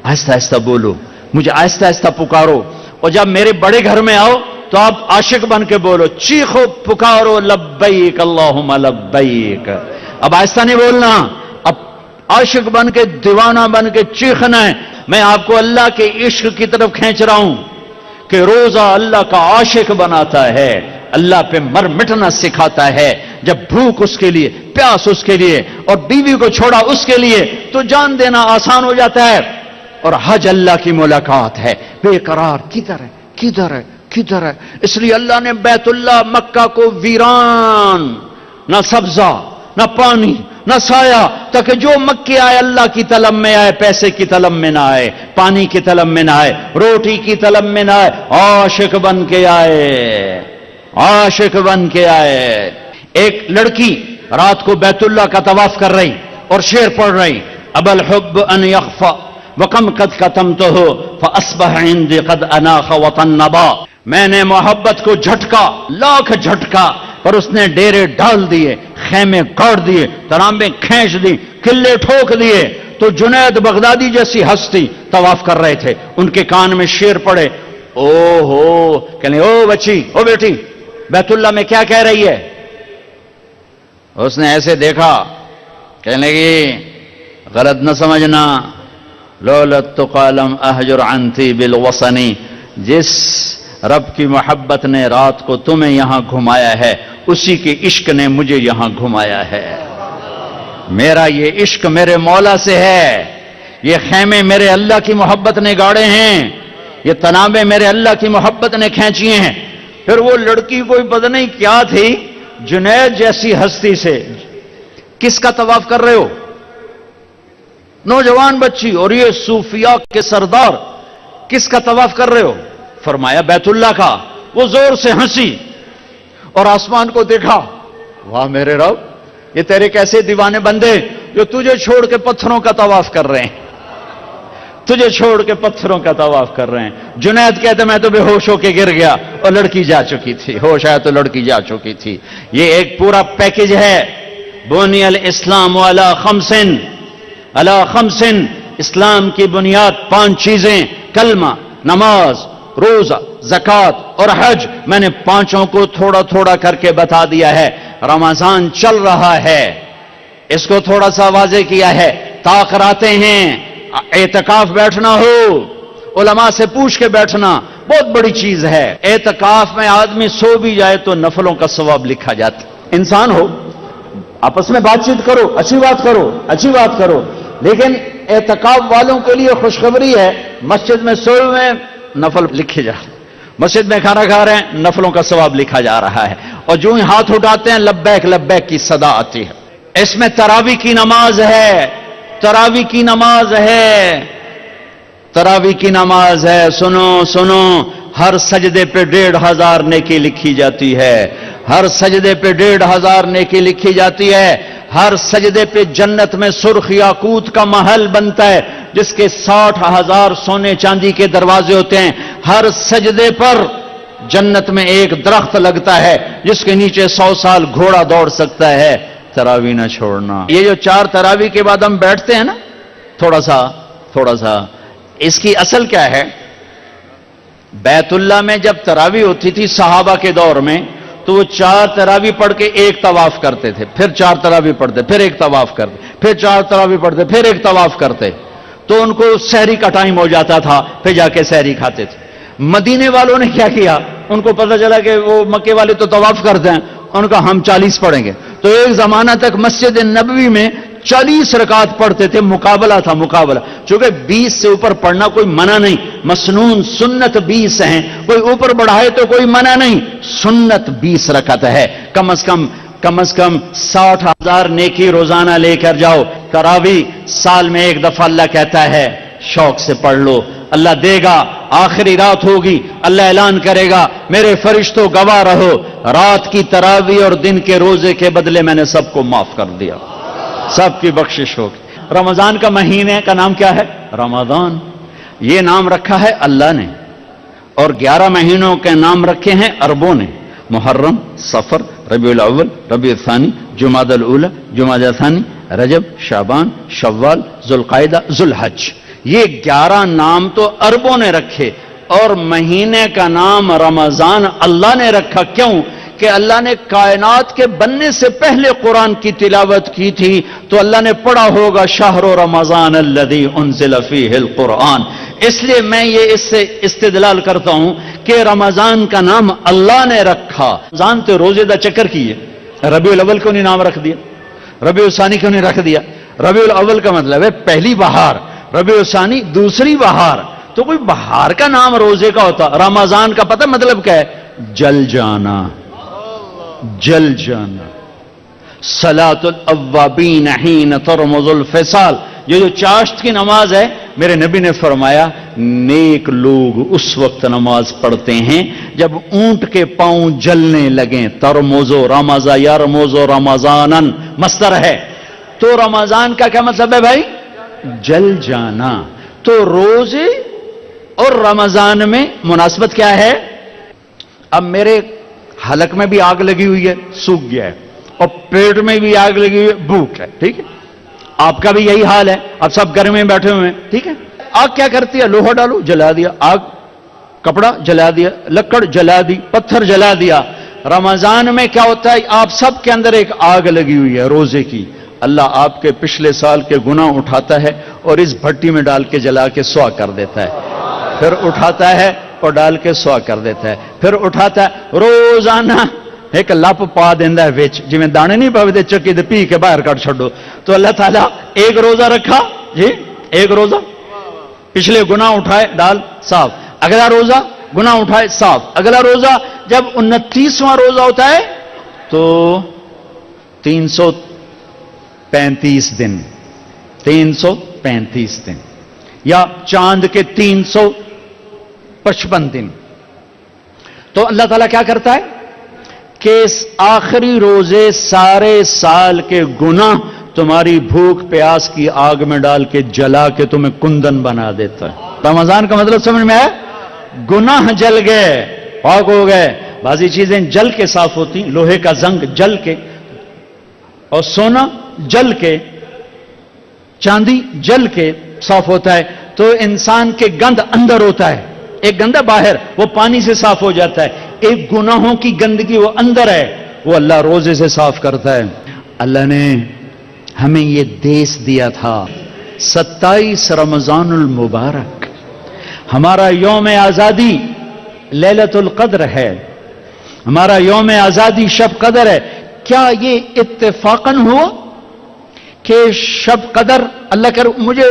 آہستہ آہستہ بولو، مجھے آہستہ آہستہ پکارو، اور جب میرے بڑے گھر میں آؤ تو آپ عاشق بن کے بولو، چیخو پکارو لبیک اللہم لبیک۔ اب آہستہ نہیں بولنا، اب عاشق بن کے دیوانہ بن کے چیخنا ہے۔ میں آپ کو اللہ کے عشق کی طرف کھینچ رہا ہوں کہ روزہ اللہ کا عاشق بناتا ہے، اللہ پہ مر مٹنا سکھاتا ہے۔ جب بھوک اس کے لیے، پیاس اس کے لیے، اور بیوی کو چھوڑا اس کے لیے، تو جان دینا آسان ہو جاتا ہے۔ اور حج اللہ کی ملاقات ہے، بے قرار کدھر ہے کدھر ہے کدھر ہے؟ اس لیے اللہ نے بیت اللہ مکہ کو ویران، نہ سبزہ نہ پانی نہ سایہ، تاکہ جو مکے آئے اللہ کی طلب میں آئے، پیسے کی طلب میں نہ آئے، پانی کی طلب میں نہ آئے، روٹی کی طلب میں نہ آئے، عاشق بن کے آئے، عاشق بن کے آئے۔ ایک لڑکی رات کو بیت اللہ کا طواف کر رہی اور شعر پڑھ رہی، اب الحب ان یخفى وکم قد کتمتہ فاصبح عندی قد اناخ وطنبا۔ میں نے محبت کو جھٹکا، لاکھ جھٹکا، پر اس نے ڈیرے ڈال دیے، خیمے گاڑ دیے، ترامبیں کھینچ دی، قلعے ٹھوک دیے۔ تو جنید بغدادی جیسی ہستی طواف کر رہے تھے، ان کے کان میں شعر پڑے، او ہو، کہنے او بچی، او بیٹی، بیت اللہ میں کیا کہہ رہی ہے؟ اس نے ایسے دیکھا، کہنے لگی غلط نہ سمجھنا، لولت تقالم احجر عنتی بالوصنی، جس رب کی محبت نے رات کو تمہیں یہاں گھمایا ہے، اسی کے عشق نے مجھے یہاں گھمایا ہے۔ میرا یہ عشق میرے مولا سے ہے، یہ خیمے میرے اللہ کی محبت نے گاڑے ہیں، یہ تنابیں میرے اللہ کی محبت نے کھینچی ہیں۔ پھر وہ لڑکی کوئی پتہ نہیں کیا تھی، جنید جیسی ہستی سے کس کا طواف کر رہے ہو؟ نوجوان بچی، اور یہ صوفیاء کے سردار کس کا طواف کر رہے ہو؟ فرمایا بیت اللہ کا۔ وہ زور سے ہنسی اور آسمان کو دیکھا، واہ میرے رب، یہ تیرے کیسے دیوانے بندے جو تجھے چھوڑ کے پتھروں کا طواف کر رہے ہیں، تجھے چھوڑ کے پتھروں کا طواف کر رہے ہیں۔ جنید کہتے میں تو بے ہوش ہو کے گر گیا اور لڑکی جا چکی تھی، ہوش آیا تو لڑکی جا چکی تھی۔ یہ ایک پورا پیکج ہے۔ بنی الاسلام علی خمس، اسلام کی بنیاد 5 چیزیں، کلمہ، نماز، روزہ، زکوٰۃ اور حج۔ میں نے 5 کو تھوڑا تھوڑا کر کے بتا دیا ہے۔ رمضان چل رہا ہے، اس کو تھوڑا سا واضح کیا ہے۔ تاخراتے ہیں، اعتکاف بیٹھنا ہو، علماء سے پوچھ کے بیٹھنا بہت بڑی چیز ہے۔ اعتکاف میں آدمی سو بھی جائے تو نفلوں کا ثواب لکھا جاتا۔ انسان ہو، آپس میں بات چیت کرو، اچھی بات کرو، اچھی بات کرو، لیکن اعتکاف والوں کے لیے خوشخبری ہے، مسجد میں سوئے ہوئے نفل لکھے جا رہے ہیں، مسجد میں کھانا کھا رہے ہیں نفلوں کا ثواب لکھا جا رہا ہے، اور جو ہی ہاتھ اٹھاتے ہیں لبیک لبیک کی صدا آتی ہے۔ اس میں تراویح کی نماز ہے، تراویح کی نماز ہے، تراویح کی نماز ہے۔ سنو سنو، ہر سجدے پہ 1500 نیکی لکھی جاتی ہے، ہر سجدے پہ 1500 نیکی لکھی جاتی ہے۔ ہر سجدے پہ جنت میں سرخ یاقوت کا محل بنتا ہے جس کے 60,000 سونے چاندی کے دروازے ہوتے ہیں۔ ہر سجدے پر جنت میں ایک درخت لگتا ہے جس کے نیچے 100 سال گھوڑا دوڑ سکتا ہے۔ تراویح نہ چھوڑنا۔ یہ جو 4 تراویح کے بعد ہم بیٹھتے ہیں نا، تھوڑا سا اس کی اصل کیا ہے؟ بیت اللہ میں جب تراویح ہوتی تھی صحابہ کے دور میں، تو وہ 4 تراویح پڑھ کے ایک طواف کرتے تھے، پھر 4 تراویح پڑھتے، پھر ایک طواف کرتے، پھر 4 تراویح پڑھتے، پھر ایک طواف کرتے، تو ان کو سحری کا ٹائم ہو جاتا تھا، پھر جا کے سحری کھاتے تھے۔ مدینے والوں نے کیا کیا؟ ان کو پتہ چلا کہ وہ مکے والے تو طواف کرتے ہیں، ان کا ہم 40 پڑھیں گے، تو ایک زمانہ تک مسجد نبوی میں 40 رکعت پڑھتے تھے، مقابلہ تھا، مقابلہ۔ چونکہ 20 سے اوپر پڑھنا کوئی منع نہیں، مسنون سنت 20 ہیں، کوئی اوپر بڑھائے تو کوئی منع نہیں، سنت 20 رکعت ہے۔ کم از کم 60,000 نیکی روزانہ لے کر جاؤ۔ تراویح سال میں ایک دفعہ اللہ کہتا ہے شوق سے پڑھ لو، اللہ دے گا، آخری رات ہوگی، اللہ اعلان کرے گا میرے فرشتوں گواہ رہو، رات کی تراویح اور دن کے روزے کے بدلے میں نے سب کو معاف کر دیا، سب کی بخشش ہوگی۔ رمضان کا مہینے کا نام کیا ہے؟ رمضان۔ یہ نام رکھا ہے اللہ نے، اور 11 مہینوں کے نام رکھے ہیں عربوں نے، محرم، صفر، ربیع الاول، ربیع الثانی، جمادی الاولی، جمادی الثانی، رجب، شعبان، شوال، ذوالقعدہ، ذوالحج۔ یہ 11 نام تو عربوں نے رکھے، اور مہینے کا نام رمضان اللہ نے رکھا۔ کیوں؟ کہ اللہ نے کائنات کے بننے سے پہلے قرآن کی تلاوت کی تھی، تو اللہ نے پڑھا ہوگا شہر رمضان الذی انزل فیہ القرآن۔ اس لیے میں یہ اس سے استدلال کرتا ہوں کہ رمضان کا نام اللہ نے رکھا۔ رمضان تو روزے دا چکر کیے، ربیع الاول کیوں نہیں نام رکھ دیا؟ ربیع الثانی کیوں نہیں رکھ دیا؟ ربیع الاول کا مطلب ہے پہلی بہار، ربیع الثانی دوسری بہار، تو کوئی بہار کا نام روزے کا ہوتا۔ رمضان کا پتہ مطلب کیا ہے؟ جل جانا، جل جانا۔ صلاۃ الاوابین حین ترمض الفصال، یہ جو چاشت کی نماز ہے، میرے نبی نے فرمایا نیک لوگ اس وقت نماز پڑھتے ہیں جب اونٹ کے پاؤں جلنے لگیں۔ ترمزو، رمضا یرمزو رمضانن مصدر ہے، تو رمضان کا کیا مطلب ہے بھائی؟ جل جانا۔ تو روزے اور رمضان میں مناسبت کیا ہے؟ اب میرے حلق میں بھی آگ لگی ہوئی ہے، سوکھ گیا ہے، اور پیٹ میں بھی آگ لگی ہوئی ہے، بھوک ہے، ٹھیک ہے؟ آپ کا بھی یہی حال ہے، اب سب گھر میں بیٹھے ہوئے ہیں، ٹھیک ہے؟ آگ کیا کرتی ہے؟ لوہا ڈالو، جلا دیا، آگ کپڑا جلا دیا، لکڑ جلا دی، پتھر جلا دیا۔ رمضان میں کیا ہوتا ہے؟ آپ سب کے اندر ایک آگ لگی ہوئی ہے روزے کی، اللہ آپ کے پچھلے سال کے گناہ اٹھاتا ہے اور اس بھٹی میں ڈال کے جلا کے سوا کر دیتا ہے، پھر اٹھاتا ہے اور ڈال کے سوا کر دیتا ہے، پھر اٹھاتا ہے۔ روزانہ ایک لپ پا دینا ہے وچ، جویں دانے نہیں پاوے چکی تے پی کے باہر کٹ چھڈو. تو اللہ تعالیٰ ایک روزہ رکھا جی، ایک روزہ، پچھلے گناہ اٹھائے ڈال صاف، اگلا روزہ گناہ اٹھائے صاف، اگلا روزہ جب 29واں روزہ ہوتا ہے تو 335 دن، 335 دن یا چاند کے 355 دن. تو اللہ تعالیٰ کیا کرتا ہے کہ اس آخری روزے سارے سال کے گناہ تمہاری بھوک پیاس کی آگ میں ڈال کے جلا کے تمہیں کندن بنا دیتا ہے. رمضان کا مطلب سمجھ میں آیا؟ گناہ جل گئے، پاک ہو گئے. بعضی چیزیں جل کے صاف ہوتی، لوہے کا زنگ جل کے، اور سونا جل کے، چاندی جل کے صاف ہوتا ہے. تو انسان کے گند اندر ہوتا ہے، ایک گند ہے باہر، وہ پانی سے صاف ہو جاتا ہے. ایک گناہوں کی گندگی وہ اندر ہے، وہ اللہ روزے سے صاف کرتا ہے. اللہ نے ہمیں یہ دیس دیا تھا 27 رمضان المبارک، ہمارا یوم آزادی لیلۃ القدر ہے، ہمارا یوم آزادی شب قدر ہے. کیا یہ اتفاقاً ہوا کہ شب قدر، اللہ کر مجھے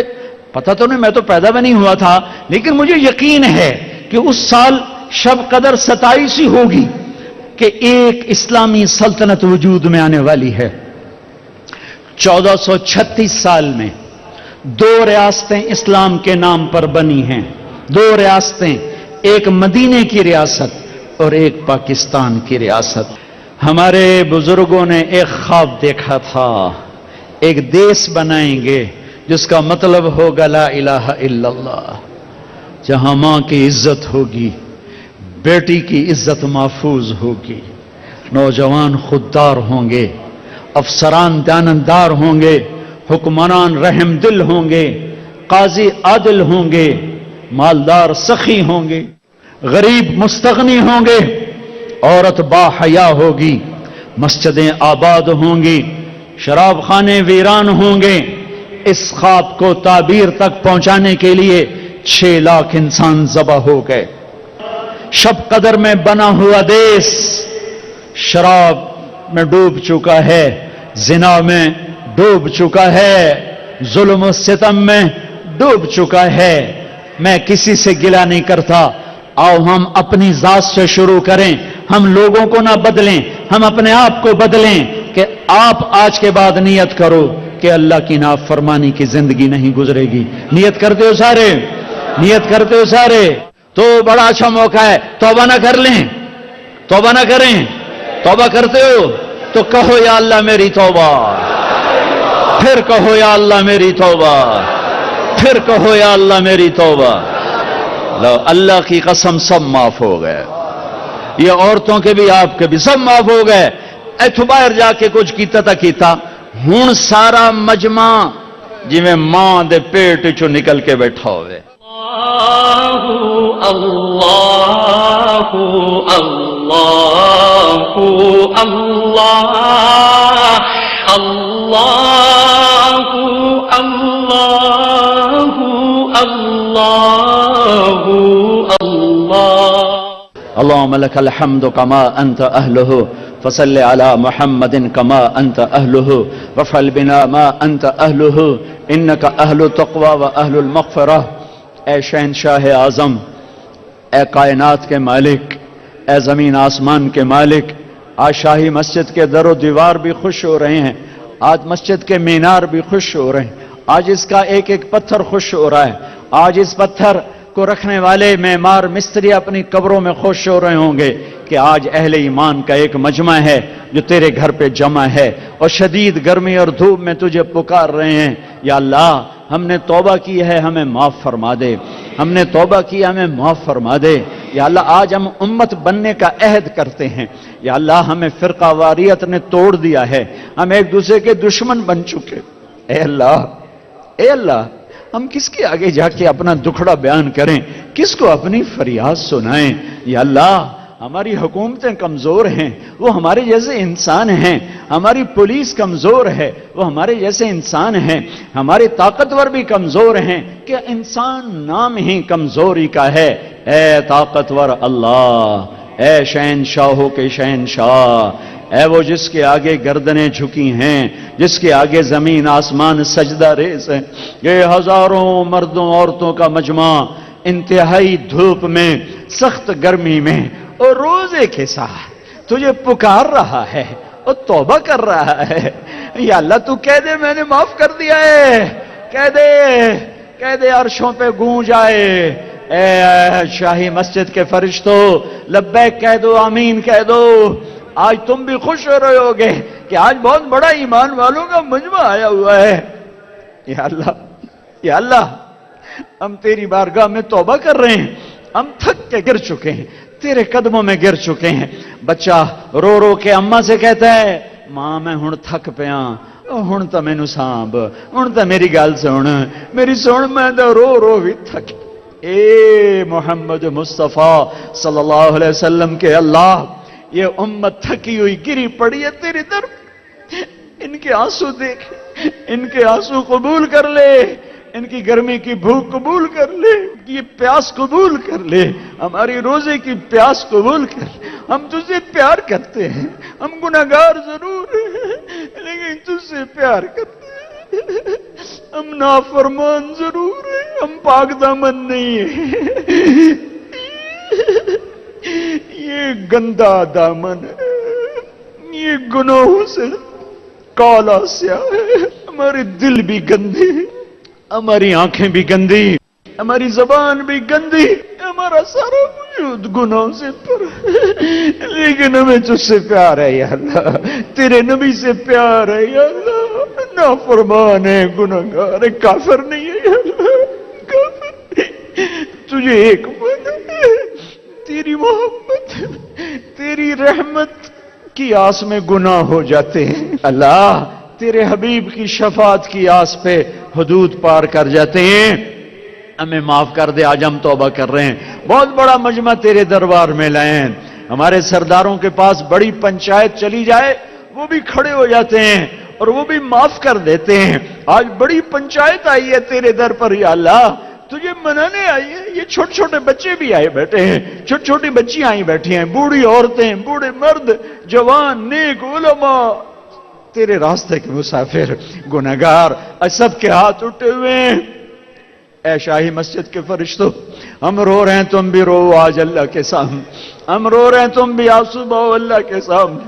پتہ تو نہیں، میں تو پیدا بھی نہیں ہوا تھا، لیکن مجھے یقین ہے کہ اس سال شب قدر 27 ہی ہوگی کہ ایک اسلامی سلطنت وجود میں آنے والی ہے. 1436 سال میں 2 ریاستیں اسلام کے نام پر بنی ہیں، 2 ریاستیں، ایک مدینے کی ریاست اور ایک پاکستان کی ریاست. ہمارے بزرگوں نے ایک خواب دیکھا تھا، ایک دیس بنائیں گے جس کا مطلب ہوگا لا الہ الا اللہ، جہاں ماں کی عزت ہوگی، بیٹی کی عزت محفوظ ہوگی، نوجوان خوددار ہوں گے، افسران دیانتدار ہوں گے، حکمران رحم دل ہوں گے، قاضی عادل ہوں گے، مالدار سخی ہوں گے، غریب مستغنی ہوں گے، عورت با حیا ہوگی، مسجدیں آباد ہوں گی، شراب خانے ویران ہوں گے. اس خواب کو تعبیر تک پہنچانے کے لیے 6 لاکھ انسان ذبح ہو گئے. شب قدر میں بنا ہوا دیس شراب میں ڈوب چکا ہے، زنا میں ڈوب چکا ہے، ظلم و ستم میں ڈوب چکا ہے. میں کسی سے گلہ نہیں کرتا، آؤ ہم اپنی ذات سے شروع کریں، ہم لوگوں کو نہ بدلیں، ہم اپنے آپ کو بدلیں کہ آپ آج کے بعد نیت کرو کہ اللہ کی نافرمانی کی زندگی نہیں گزرے گی. نیت کرتے ہو سارے؟ نیت کرتے ہو سارے؟ تو بڑا اچھا موقع ہے، توبہ نہ کر لیں، توبہ نہ کریں. توبہ کرتے ہو تو کہو یا اللہ میری توبہ، پھر کہو یا اللہ میری توبہ، پھر کہو یا اللہ میری توبہ. لو اللہ کی قسم سب معاف ہو گئے، یہ عورتوں کے بھی آپ کے بھی سب معاف ہو گئے. ایتھو باہر جا کے کچھ کیتا تا کیتا، ہوں سارا مجمع جی میں ماں دے پیٹ چو نکل کے بیٹھا ہوئے. اللہ اللہ اللہ اللہ اللہ اللہ اللہ. اللهم لك الحمد كما أنت أهله فصل على محمد كما أنت أهله وافعل بنا ما أنت أهله إنك أهل التقوى وأهل المغفرة. اے شہنشاہ اعظم، اے کائنات کے مالک، اے زمین آسمان کے مالک، آج شاہی مسجد کے در و دیوار بھی خوش ہو رہے ہیں، آج مسجد کے مینار بھی خوش ہو رہے ہیں، آج اس کا ایک ایک پتھر خوش ہو رہا ہے، آج اس پتھر کو رکھنے والے معمار مستری اپنی قبروں میں خوش ہو رہے ہوں گے کہ آج اہل ایمان کا ایک مجمع ہے جو تیرے گھر پہ جمع ہے اور شدید گرمی اور دھوپ میں تجھے پکار رہے ہیں. یا اللہ ہم نے توبہ کی ہے، ہمیں معاف فرما دے، ہم نے توبہ کی، ہمیں معاف فرما دے. یا اللہ آج ہم امت بننے کا عہد کرتے ہیں. یا اللہ ہمیں فرقہ واریت نے توڑ دیا ہے، ہم ایک دوسرے کے دشمن بن چکے. اے اللہ، اے اللہ، ہم کس کے آگے جا کے اپنا دکھڑا بیان کریں، کس کو اپنی فریاد سنائیں. یا اللہ ہماری حکومتیں کمزور ہیں، وہ ہمارے جیسے انسان ہیں، ہماری پولیس کمزور ہے، وہ ہمارے جیسے انسان ہیں، ہمارے طاقتور بھی کمزور ہیں کہ انسان نام ہی کمزوری کا ہے. اے طاقتور اللہ، اے شہنشاہوں کے شہنشاہ، اے وہ جس کے آگے گردنیں جھکی ہیں، جس کے آگے زمین آسمان سجدہ ریز ہے، یہ ہزاروں مردوں عورتوں کا مجمع انتہائی دھوپ میں، سخت گرمی میں اور روزے کے ساتھ تجھے پکار رہا ہے اور توبہ کر رہا ہے، یا اللہ تو کہہ دے میں نے معاف کر دیا ہے، کہہ دے عرشوں پہ گونج آئے، اے شاہی مسجد کے فرشتوں لبیک کہہ دو، آمین کہہ دو۔ آج تم بھی خوش ہو رہے ہوگے کہ آج بہت بڑا ایمان والوں کا مجمع آیا ہوا ہے۔ یا اللہ ہم تیری بارگاہ میں توبہ کر رہے ہیں، ہم تھک کے گر چکے ہیں، تیرے قدموں میں گر چکے ہیں۔ بچہ رو رو کے اماں سے کہتا ہے ماں میں ہن تھک پیا، ہن تو مینوں سانب، ہن تو میری گل سن، میری سن، میں تو رو رو بھی تھک۔ اے محمد مصطفیٰ صلی اللہ علیہ وسلم کے اللہ، یہ امت تھکی ہوئی گری پڑی ہے تیری طرف، ان کے آنسو دیکھ، ان کے آنسو قبول کر لے، ان کی گرمی کی بھوک قبول کر لے، یہ پیاس قبول کر لے، ہماری روزے کی پیاس قبول کر لے۔ ہم تجھ سے پیار کرتے ہیں، ہم گناہگار ضرور ہیں لیکن تجھ سے پیار کرتے ہیں، ہم نافرمان ضرور ہیں، ہم پاک دامن نہیں ہیں، یہ گندا دامن ہے، یہ گناہوں سے کالا سیاہ ہے، ہمارے دل بھی گندے، ہماری آنکھیں بھی گندی، ہماری زبان بھی گندی، ہمارا سارا وجود گناہوں سے پر ہے، لیکن ہمیں تجھ سے پیار ہے یا اللہ، تیرے نبی سے پیار ہے یا اللہ، نافرمان ہے، گناہگار ہے، کافر نہیں ہے یا اللہ، کافر نہیں۔ تجھے ایک من ہے، تیری محبت، تیری رحمت کی آس میں گناہ ہو جاتے ہیں اللہ، تیرے حبیب کی شفاعت کی آس پہ حدود پار کر جاتے ہیں، ہمیں معاف کر دے۔ آج ہم توبہ کر رہے ہیں، بہت بڑا مجمع تیرے دربار میں لائے ہیں، ہمارے سرداروں کے پاس بڑی پنچایت چلی جائے وہ بھی کھڑے ہو جاتے ہیں اور وہ بھی معاف کر دیتے ہیں۔ آج بڑی پنچایت آئی ہے تیرے در پر یا اللہ، تجھے منانے آئی ہے، یہ چھوٹے چھوٹے بچے بھی آئے بیٹھے ہیں، چھوٹی چھوٹی بچیاں آئی بیٹھی ہیں، بوڑھی عورتیں، بوڑھے مرد، جوان، نیک، علماء، تیرے راستے کے مسافر، گناہگار، سب کے ہاتھ اٹھے ہوئے ہیں۔ اے شاہی مسجد کے فرشتوں، ہم رو رہے ہیں، تم بھی رو آج اللہ کے سامنے، ہم رو رہے ہیں، تم بھی آنسو بہو اللہ کے سامنے۔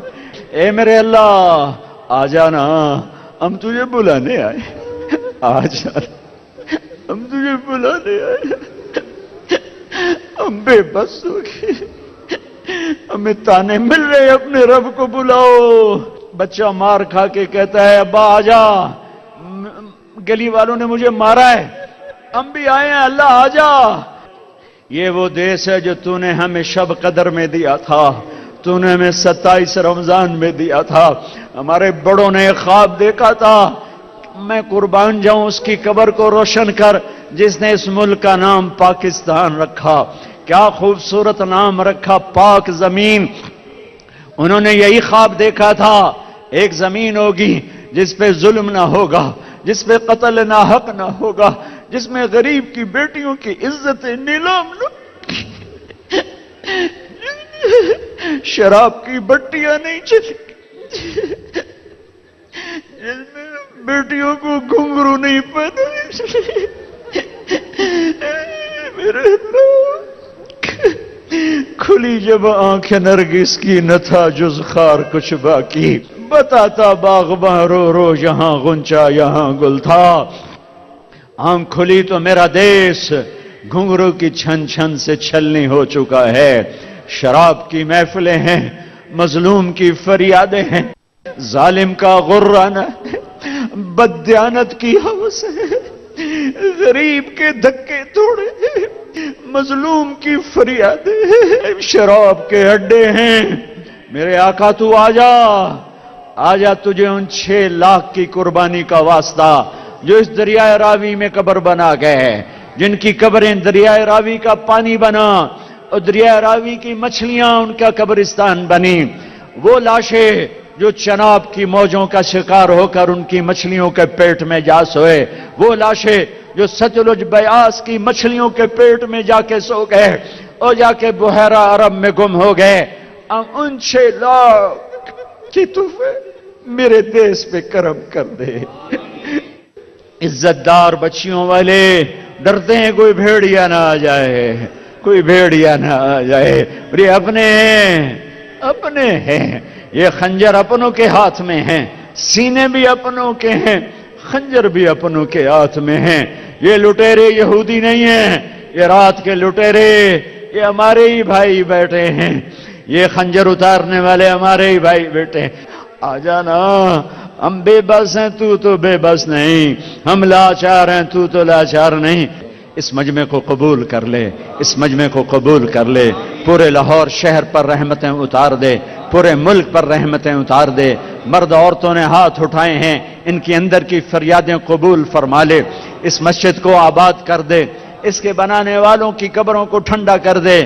اے میرے اللہ آ جانا، ہم تجھے بلانے آئے، آ جانا، ہم تجھے بلانے آئے، ہم بے بس ہو گئے، ہمیں تانے مل رہے، اپنے رب کو بلاؤ۔ بچہ مار کھا کے کہتا ہے ابا آجا، گلی والوں نے مجھے مارا ہے، ہم بھی آئے ہیں، اللہ آجا۔ یہ وہ دیس ہے جو تو نے ہمیں شب قدر میں دیا تھا، تو نے ہمیں 27 رمضان میں دیا تھا، ہمارے بڑوں نے خواب دیکھا تھا، میں قربان جاؤں اس کی قبر کو روشن کر جس نے اس ملک کا نام پاکستان رکھا، کیا خوبصورت نام رکھا، پاک زمین۔ انہوں نے یہی خواب دیکھا تھا، ایک زمین ہوگی جس پہ ظلم نہ ہوگا، جس پہ قتل ناحق نہ ہوگا، جس میں غریب کی بیٹیوں کی عزت نیلام نہ، شراب کی بٹیاں نہیں چلے، جس میں بیٹیوں کو گھنگرو نہیں پہنا، میرے اللہ کھلی جب آنکھ نرگس کی نہ تھا جز خار کچھ باقی، بتاتا باغباں رو رو یہاں غنچہ یہاں گل تھا، آنکھ کھلی تو میرا دیس گھنگرو کی چھن چھن سے چھلنی ہو چکا ہے، شراب کی محفلیں ہیں، مظلوم کی فریادیں ہیں، ظالم کا غرانہ ہے، بددیانت کی ہوس ہے، غریب کے دھکے توڑے ہیں، مظلوم کی فریادیں ہیں، شراب کے اڈے ہیں۔ میرے آقا تو آجا، آجا، تجھے ان 6 لاکھ کی قربانی کا واسطہ جو اس دریائے راوی میں قبر بنا گئے ہیں، جن کی قبریں دریائے راوی کا پانی بنا اور دریائے راوی کی مچھلیاں ان کا قبرستان بنی، وہ لاشیں جو چناب کی موجوں کا شکار ہو کر ان کی مچھلیوں کے پیٹ میں جا سوئے، وہ لاشیں جو ستلج بیاس کی مچھلیوں کے پیٹ میں جا کے سو گئے، اور جا کے بحیرہ عرب میں گم ہو گئے. اب ان 6 لاکھ کی تحفے میرے دیس پہ کرم کر دے. عزت دار بچیوں والے ڈرتے ہیں کوئی بھیڑیا نہ آ جائے, کوئی بھیڑیا نہ آ جائے. اور یہ اپنے ہیں, یہ خنجر اپنوں کے ہاتھ میں ہیں, سینے بھی اپنوں کے ہیں, خنجر بھی اپنوں کے ہاتھ میں ہیں. یہ لٹیرے یہودی نہیں ہیں, یہ رات کے لٹیرے یہ ہمارے ہی بھائی بیٹھے ہیں, یہ خنجر اتارنے والے ہمارے ہی بھائی بیٹھے ہیں. آ جانا, ہم بے بس ہیں, تو بے بس نہیں, ہم لاچار ہیں, تو لاچار نہیں. اس مجمع کو قبول کر لے, اس مجمع کو قبول کر لے. پورے لاہور شہر پر رحمتیں اتار دے, پورے ملک پر رحمتیں اتار دے. مرد عورتوں نے ہاتھ اٹھائے ہیں, ان کی اندر کی فریادیں قبول فرما لے. اس مسجد کو آباد کر دے, اس کے بنانے والوں کی قبروں کو ٹھنڈا کر دے.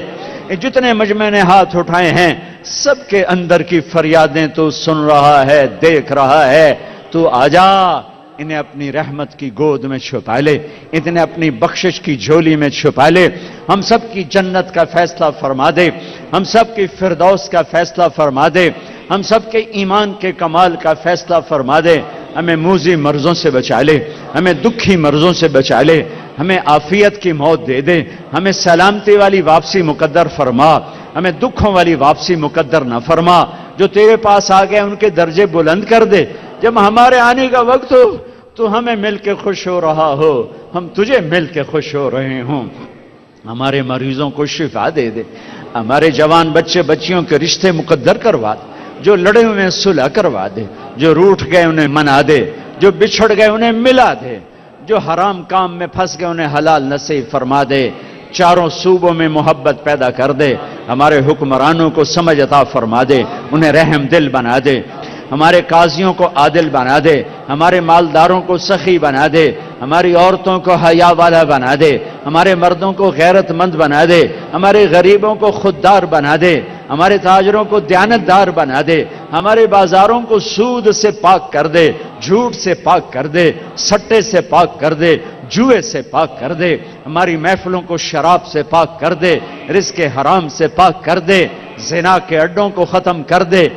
جتنے مجمع نے ہاتھ اٹھائے ہیں سب کے اندر کی فریادیں تو سن رہا ہے, دیکھ رہا ہے. تو آجا, انہیں اپنی رحمت کی گود میں چھپا لے, انہیں اپنی بخشش کی جھولی میں چھپا لے. ہم سب کی جنت کا فیصلہ فرما دے, ہم سب کی فردوس کا فیصلہ فرما دے, ہم سب کے ایمان کے کمال کا فیصلہ فرما دے. ہمیں موذی مرضوں سے بچا لے, ہمیں دکھی مرضوں سے بچا لے, ہمیں عافیت کی موت دے دے, ہمیں سلامتی والی واپسی مقدر فرما, ہمیں دکھوں والی واپسی مقدر نہ فرما. جو تیرے پاس آ گئے ان کے درجے بلند کر دے. جب ہمارے آنے کا وقت ہو تو ہمیں مل کے خوش ہو رہا ہو, ہم تجھے مل کے خوش ہو رہے ہوں. ہمارے مریضوں کو شفا دے دے, ہمارے جوان بچے بچیوں کے رشتے مقدر کروا دے, جو لڑے ہوئے صلح کروا دے, جو روٹھ گئے انہیں منا دے, جو بچھڑ گئے انہیں ملا دے, جو حرام کام میں پھنس گئے انہیں حلال نصیب فرما دے. چاروں صوبوں میں محبت پیدا کر دے. ہمارے حکمرانوں کو سمجھ عطا فرما دے, انہیں رحم دل بنا دے. ہمارے قاضیوں کو عادل بنا دے, ہمارے مالداروں کو سخی بنا دے, ہماری عورتوں کو حیا والا بنا دے, ہمارے مردوں کو غیرت مند بنا دے, ہمارے غریبوں کو خوددار بنا دے, ہمارے تاجروں کو دیانتدار بنا دے, ہمارے بازاروں کو سود سے پاک کر دے, جھوٹ سے پاک کر دے, سٹے سے پاک کر دے, جوئے سے پاک کر دے. ہماری محفلوں کو شراب سے پاک کر دے, رزق حرام سے پاک کر دے, زنا کے اڈوں کو ختم کر دے.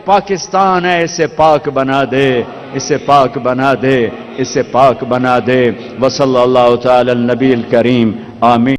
پاکستان ہے, اسے پاک بنا دے, اسے پاک بنا دے, اسے پاک بنا دے. وصلی اللہ تعالی النبی الکریم. آمین.